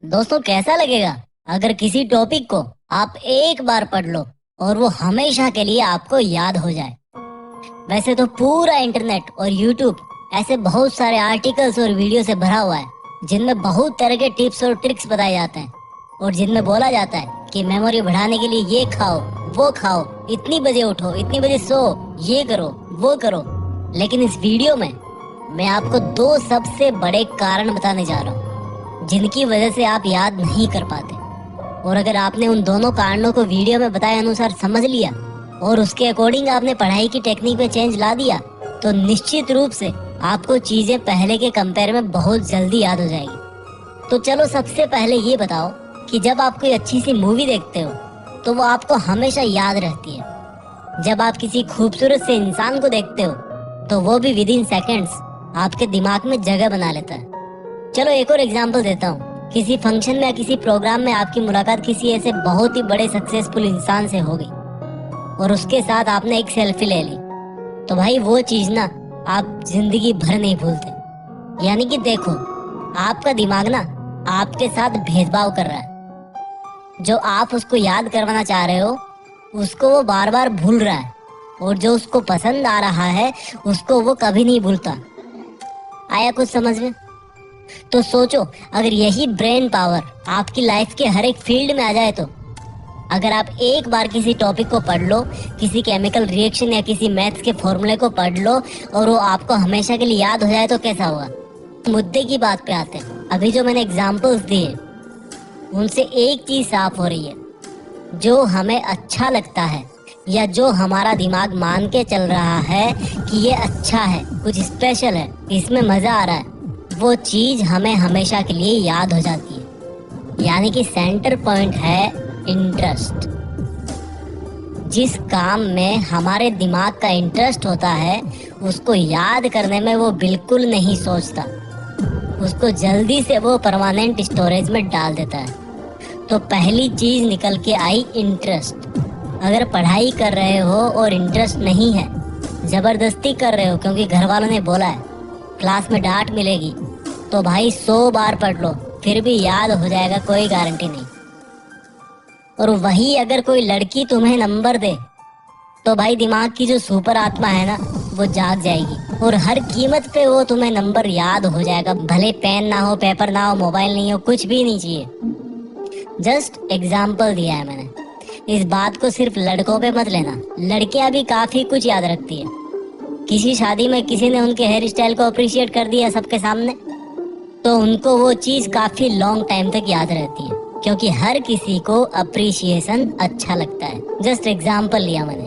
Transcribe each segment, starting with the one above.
दोस्तों कैसा लगेगा अगर किसी टॉपिक को आप एक बार पढ़ लो और वो हमेशा के लिए आपको याद हो जाए। वैसे तो पूरा इंटरनेट और यूट्यूब ऐसे बहुत सारे आर्टिकल्स और वीडियो से भरा हुआ है जिनमें बहुत तरह के टिप्स और ट्रिक्स बताए जाते हैं और जिनमें बोला जाता है कि मेमोरी बढ़ाने के लिए ये खाओ, वो खाओ, इतनी बजे उठो, इतनी बजे सो, ये करो, वो करो। लेकिन इस वीडियो में मैं आपको दो सबसे बड़े कारण बताने जा रहा हूँ जिनकी वजह से आप याद नहीं कर पाते। और अगर आपने उन दोनों कारणों को वीडियो में बताए अनुसार समझ लिया और उसके अकॉर्डिंग आपने पढ़ाई की टेक्निक में चेंज ला दिया तो निश्चित रूप से आपको चीजें पहले के कंपेयर में बहुत जल्दी याद हो जाएगी। तो चलो सबसे पहले ये बताओ कि जब आप कोई अच्छी सी मूवी देखते हो तो वो आपको हमेशा याद रहती है। जब आप किसी खूबसूरत से इंसान को देखते हो तो वो भी विद इन सेकेंड्स आपके दिमाग में जगह बना लेता है। चलो एक और एग्जांपल देता हूँ। किसी फंक्शन में या किसी प्रोग्राम में आपकी मुलाकात किसी ऐसे बहुत ही बड़े सक्सेसफुल इंसान से हो गई और उसके साथ आपने एक सेल्फी ले ली, तो भाई वो चीज ना आप जिंदगी भर नहीं भूलते। यानी कि देखो, आपका दिमाग ना आपके साथ भेदभाव कर रहा है। जो आप उसको याद करवाना चाह रहे हो उसको वो बार बार भूल रहा है और जो उसको पसंद आ रहा है उसको वो कभी नहीं भूलता। आया कुछ समझ में? तो सोचो, अगर यही ब्रेन पावर आपकी लाइफ के हर एक फील्ड में आ जाए तो अगर आप एक बार किसी टॉपिक को पढ़ लो, किसी केमिकल रिएक्शन या किसी मैथ्स के फॉर्मूले को पढ़ लो और वो आपको हमेशा के लिए याद हो जाए तो कैसा होगा? मुद्दे की बात पे आते हैं। अभी जो मैंने एग्जांपल्स दिए उनसे एक चीज साफ हो रही है, जो हमें अच्छा लगता है या जो हमारा दिमाग मान के चल रहा है कि ये अच्छा है, कुछ स्पेशल है, इसमें मजा आ रहा है, वो चीज हमें हमेशा के लिए याद हो जाती है। यानी कि सेंटर पॉइंट है इंटरेस्ट। जिस काम में हमारे दिमाग का इंटरेस्ट होता है उसको याद करने में वो बिल्कुल नहीं सोचता, उसको जल्दी से वो परमानेंट स्टोरेज में डाल देता है। तो पहली चीज निकल के आई इंटरेस्ट। अगर पढ़ाई कर रहे हो और इंटरेस्ट नहीं है, जबरदस्ती कर रहे हो क्योंकि घर वालों ने बोला है, क्लास में डांट मिलेगी, तो भाई 100 बार पढ़ लो फिर भी याद हो जाएगा, कोई गारंटी नहीं। और वही अगर कोई लड़की तुम्हें नंबर दे तो भाई दिमाग की जो सुपर आत्मा है ना वो जाग जाएगी और हर कीमत पे वो तुम्हें नंबर याद हो जाएगा। भले पेन ना हो, पेपर ना हो, मोबाइल नहीं हो, कुछ भी नहीं चाहिए। जस्ट एग्जाम्पल दिया है मैंने। इस बात को सिर्फ लड़कों पे मत लेना, लड़कियां भी काफी कुछ याद रखती है। किसी शादी में किसी ने उनके हेयर स्टाइल को अप्रिशिएट कर दिया सबके सामने तो उनको वो चीज काफी लॉन्ग टाइम तक याद रहती है, क्योंकि हर किसी को अप्रिशिएशन अच्छा लगता है। जस्ट एग्जाम्पल लिया मैंने।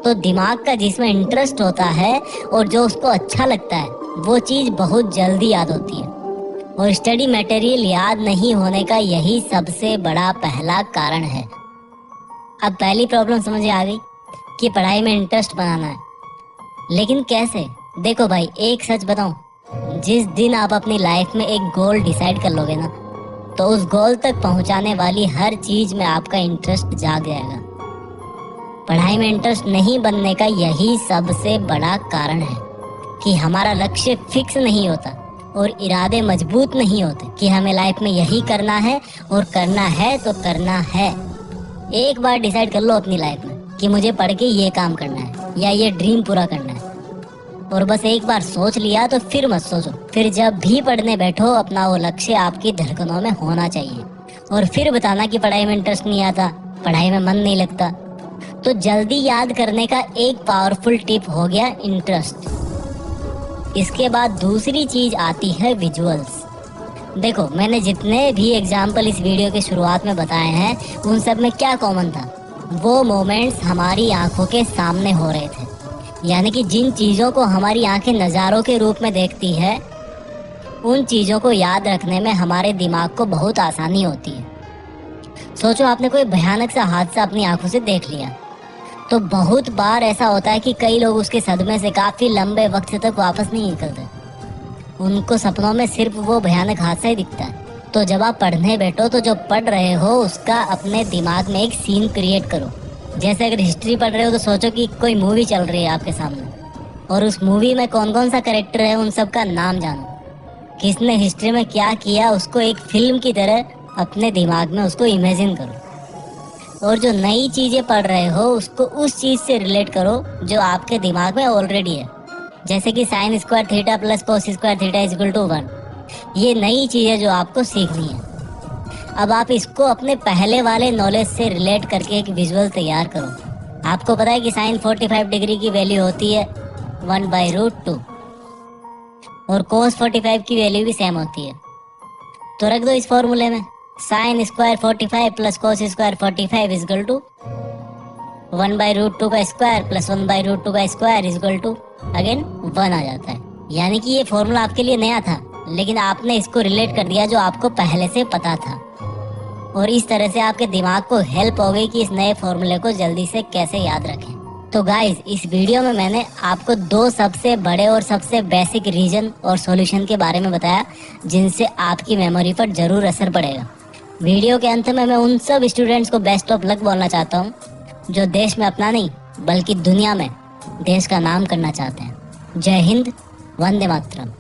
तो दिमाग का जिसमें इंटरेस्ट होता है और जो उसको अच्छा लगता है वो चीज बहुत जल्दी याद होती है। और स्टडी मटेरियल याद नहीं होने का यही सबसे बड़ा पहला कारण है। अब पहली प्रॉब्लम समझ आ गई कि पढ़ाई में इंटरेस्ट बनाना है, लेकिन कैसे? देखो भाई, एक सच बताऊं, जिस दिन आप अपनी लाइफ में एक गोल डिसाइड कर लोगे ना तो उस गोल तक पहुंचाने वाली हर चीज में आपका इंटरेस्ट जाग जाएगा। पढ़ाई में इंटरेस्ट नहीं बनने का यही सबसे बड़ा कारण है कि हमारा लक्ष्य फिक्स नहीं होता और इरादे मजबूत नहीं होते कि हमें लाइफ में यही करना है और करना है तो करना है। एक बार डिसाइड कर लो अपनी लाइफ में कि मुझे पढ़ के ये काम करना है या ये ड्रीम पूरा करना है, और बस एक बार सोच लिया तो फिर मत सोचो। फिर जब भी पढ़ने बैठो अपना वो लक्ष्य आपकी धड़कनों में होना चाहिए और फिर बताना कि पढ़ाई में इंटरेस्ट नहीं आता, पढ़ाई में मन नहीं लगता। तो जल्दी याद करने का एक पावरफुल टिप हो गया इंटरेस्ट। इसके बाद दूसरी चीज आती है विजुअल्स। देखो, मैंने जितने भी एग्जाम्पल इस वीडियो के शुरुआत में बताए हैं उन सब में क्या कॉमन था? वो मोमेंट्स हमारी आंखों के सामने हो रहे थे। यानी कि जिन चीजों को हमारी आंखें नज़ारों के रूप में देखती है उन चीजों को याद रखने में हमारे दिमाग को बहुत आसानी होती है। सोचो, आपने कोई भयानक सा हादसा अपनी आंखों से देख लिया तो बहुत बार ऐसा होता है कि कई लोग उसके सदमे से काफी लंबे वक्त तक वापस नहीं निकलते। उनको सपनों में सिर्फ वो भयानक हादसा ही दिखता है। तो जब आप पढ़ने बैठो तो जो पढ़ रहे हो उसका अपने दिमाग में एक सीन क्रिएट करो। जैसे अगर हिस्ट्री पढ़ रहे हो तो सोचो कि कोई मूवी चल रही है आपके सामने और उस मूवी में कौन कौन सा कैरेक्टर है उन सब का नाम जानो किसने हिस्ट्री में क्या किया उसको एक फिल्म की तरह अपने दिमाग में उसको इमेजिन करो, और जो नई चीजें पढ़ रहे हो उसको उस चीज से रिलेट करो जो आपके दिमाग में ऑलरेडी है। जैसे कि sine square theta plus cos square theta is equal to 1, ये नई चीज है जो आपको सीखनी है। अब आप इसको अपने पहले वाले नॉलेज से रिलेट करके एक विजुअल तैयार करो। आपको पता है कि साइन 45 डिग्री की वैल्यू होती है 1/√2 और कोस 45 की वैल्यू भी सेम होती है। तो रख दो इस फॉर्मूले में sine square 45 plus cos square 45 is equal to 1/√2 का स्क्वायर प्लस 1/√2 का square is equal to again 1 आ जाता है। यानी कि ये फॉर्मूला आपके लिए नया था, लेकिन आपने इसको रिलेट कर दिया जो आपको पहले से पता था, और इस तरह से आपके दिमाग को हेल्प हो गई कि इस नए फॉर्मूले को जल्दी से कैसे याद रखें। तो गाइज, इस वीडियो में मैंने आपको 2 सबसे बड़े और सबसे बेसिक रीजन और सॉल्यूशन के बारे में बताया जिनसे आपकी मेमोरी पर जरूर असर पड़ेगा। वीडियो के अंत में मैं उन सब स्टूडेंट्स को बेस्ट ऑफ लक बोलना चाहता हूँ जो देश में अपना नहीं बल्कि दुनिया में देश का नाम करना चाहते हैं। जय हिंद, वंदे मातरम।